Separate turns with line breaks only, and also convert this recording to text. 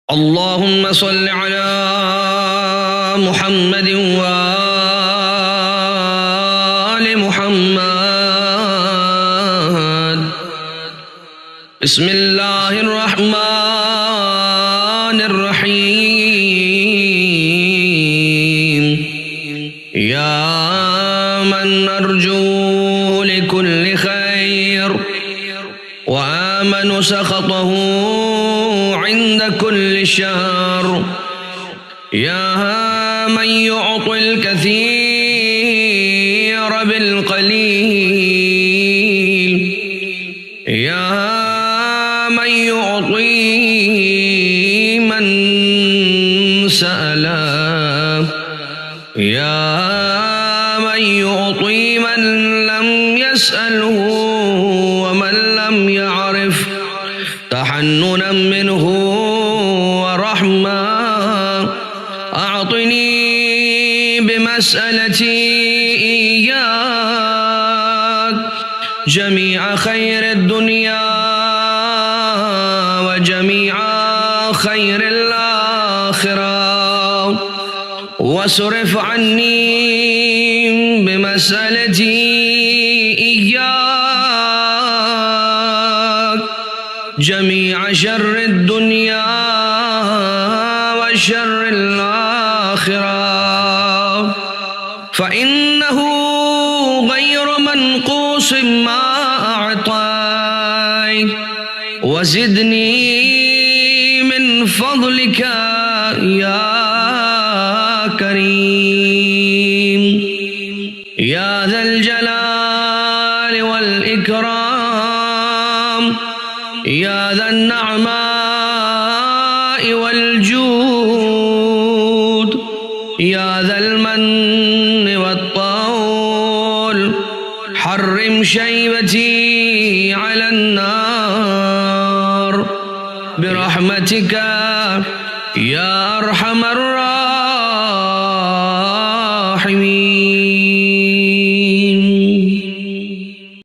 اللهم صل على محمد وآل محمد. بسم الله الرحمن الرحيم. يا من نرجو لكل خير وآمن سخطه عند كل شر. يا من يعطي الكثير بالقليل. يا من يعطي من سأله. يا من يعطي من لم يسأله ومن لم يعرف تحننا منه ورحمة. أعطني بمسألتي إياك جميع خير الدنيا وجميع خير الآخرة، واصرف عني بمسألتي إياك جميع شر الدنيا وشر الآخرة، فإنه غير منقوص ما أعطيت. وزدني من فضلك يا كريم يا ذا الجلال والإكرام، يا ذا النعماء والجود، يا ذا المن والطول. حرم شيبتي على النار برحمتك يا أرحم الراحمين.